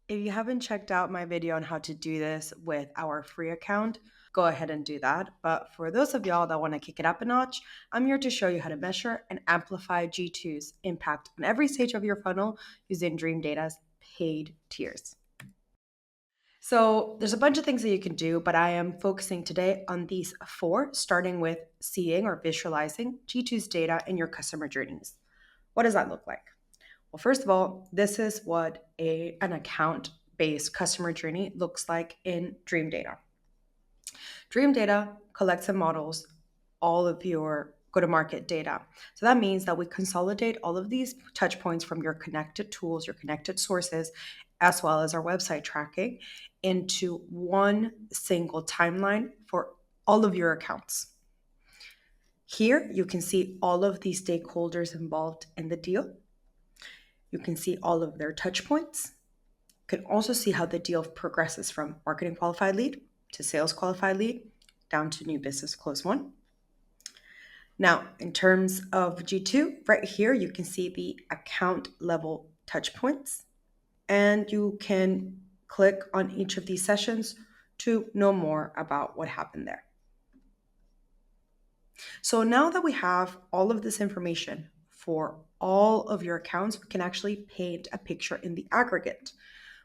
If you haven't checked out my video on how to do this with our free account, go ahead and do that. But for those of y'all that want to kick it up a notch, I'm here to show you how to measure and amplify G2's impact on every stage of your funnel using Dreamdata's paid tiers. So there's a bunch of things that you can do, but I am focusing today on these four, starting with seeing or visualizing G2's data in your customer journeys. What does that look like? Well, first of all, this is what an account-based customer journey looks like in Dreamdata. Dreamdata collects and models all of your go-to-market data. So that means that we consolidate all of these touch points from your connected tools, your connected sources, as well as our website tracking into one single timeline for all of your accounts. Here, you can see all of the stakeholders involved in the deal. You can see all of their touch points. You can also see how the deal progresses from marketing qualified lead to sales qualified lead down to new business close one. Now, in terms of G2, right here, you can see the account level touch points, and you can click on each of these sessions to know more about what happened there. So now that we have all of this information for all of your accounts, we can actually paint a picture in the aggregate,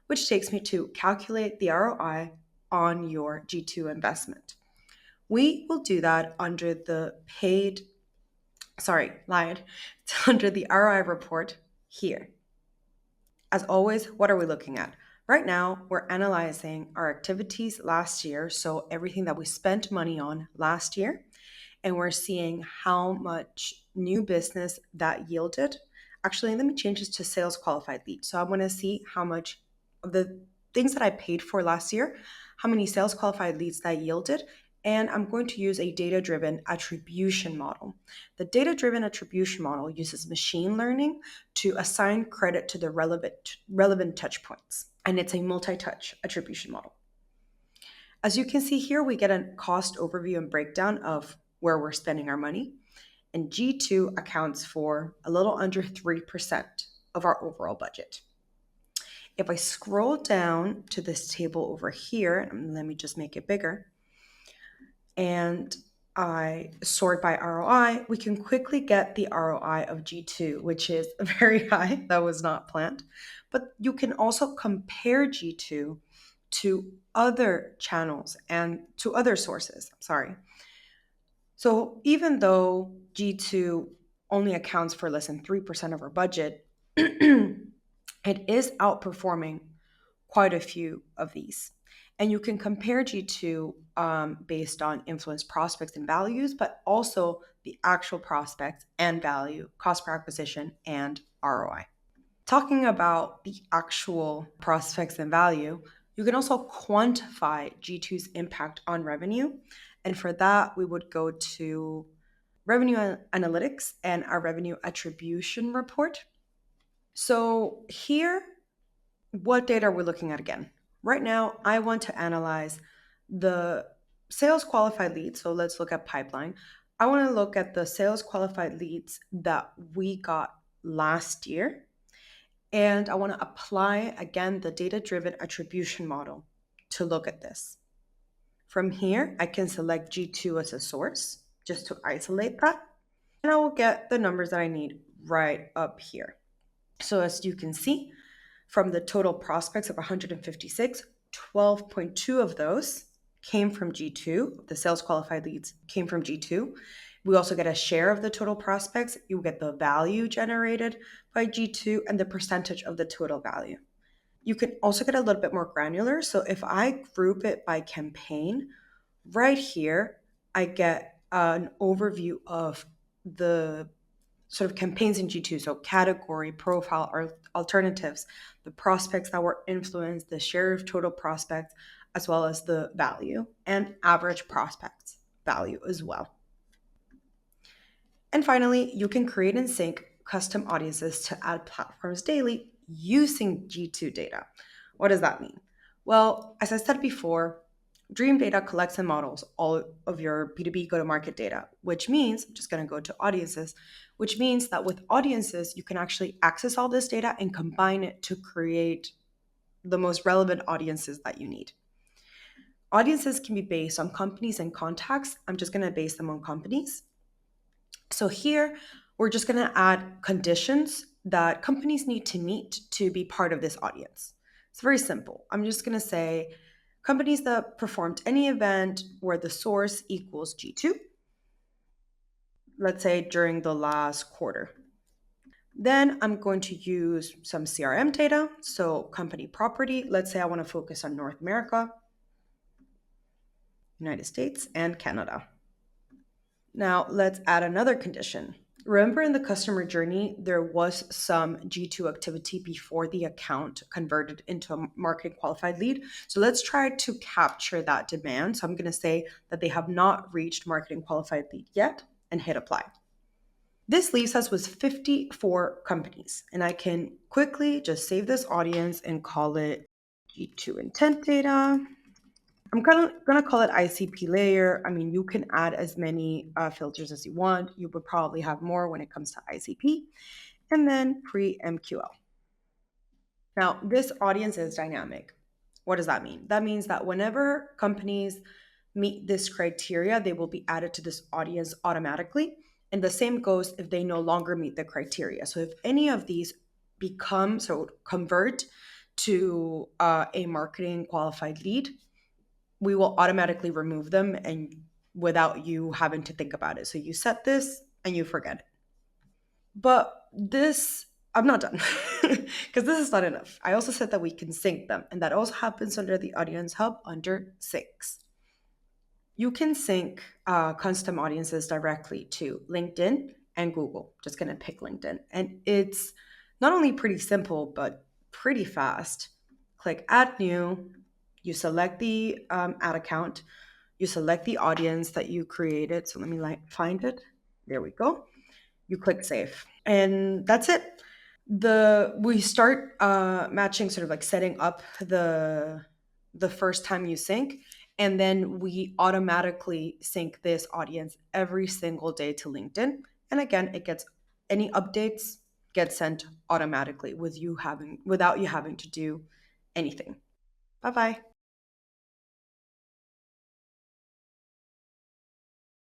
which takes me to calculate the ROI on your G2 investment. We will do that under the It's under the ROI report here. As always, what are we looking at? Right now, we're analyzing our activities last year, so everything that we spent money on last year, and we're seeing how much new business that yielded. Actually, let me change this to sales qualified leads. So I want to see how much of the things that I paid for last year, how many sales qualified leads that yielded, and I'm going to use a data-driven attribution model. The data-driven attribution model uses machine learning to assign credit to the relevant touch points, and it's a multi-touch attribution model. As you can see here, we get a cost overview and breakdown of where we're spending our money, and G2 accounts for a little under 3% of our overall budget. If I scroll down to this table over here, and let me just make it bigger, and I sort by ROI, we can quickly get the ROI of G2, which is very high. That was not planned. But you can also compare G2 to other channels and to other sources. So even though G2 only accounts for less than 3% of our budget, it is outperforming quite a few of these. And you can compare G2 based on influence prospects and values, but also the actual prospects and value, cost per acquisition, and ROI. Talking about the actual prospects and value, you can also quantify G2's impact on revenue. And for that, we would go to revenue analytics and our revenue attribution report. So here, what data are we looking at again? Right now, I want to analyze the sales qualified leads. So let's look at pipeline. I want to look at the sales qualified leads that we got last year. And I want to apply, again, the data-driven attribution model to look at this. From here, I can select G2 as a source just to isolate that. And I will get the numbers that I need right up here. So as you can see, from the total prospects of 156, 12.2 of those came from G2. The sales qualified leads came from G2. We also get a share of the total prospects. You get the value generated by G2 and the percentage of the total value. You can also get a little bit more granular. So if I group it by campaign, right here, I get an overview of the sort of campaigns in G2. So category, profile, or alternatives, the prospects that were influenced, the share of total prospects, as well as the value and average prospects value as well. And finally, you can create and sync custom audiences to ad platforms daily using G2 data. What does that mean? Well, as I said before, Dreamdata collects and models all of your B2B go-to-market data, which means, I'm just going to go to audiences, which means that with audiences, you can actually access all this data and combine it to create the most relevant audiences that you need. Audiences can be based on companies and contacts. I'm just going to base them on companies. So here, we're just going to add conditions that companies need to meet to be part of this audience. It's very simple. I'm just going to say companies that performed any event where the source equals G2, let's say during the last quarter. Then I'm going to use some CRM data, so company property. Let's say I want to focus on North America, United States, and Canada. Now let's add another condition. Remember in the customer journey, there was some G2 activity before the account converted into a marketing qualified lead. So let's try to capture that demand. So I'm going to say that they have not reached marketing qualified lead yet and hit apply. This leaves us with 54 companies, and I can quickly just save this audience and call it G2 intent data. I'm gonna call it ICP layer. I mean, you can add as many filters as you want. You would probably have more when it comes to ICP. And then pre-MQL. Now, this audience is dynamic. What does that mean? That means that whenever companies meet this criteria, they will be added to this audience automatically. And the same goes if they no longer meet the criteria. So if any of these convert to a marketing qualified lead, we will automatically remove them and without you having to think about it. So you set this and you forget it. But this, I'm not done because this is not enough. I also said that we can sync them, and that also happens under the Audience Hub under Syncs. You can sync custom audiences directly to LinkedIn and Google. Just going to pick LinkedIn. And it's not only pretty simple, but pretty fast. Click Add New. You select the ad account. You select the audience that you created. So let me find it. There we go. You click Save. And that's it. We start matching, sort of like setting up the first time you sync, and then we automatically sync this audience every single day to LinkedIn. And again, it gets any updates get sent automatically without you having to do anything. Bye bye.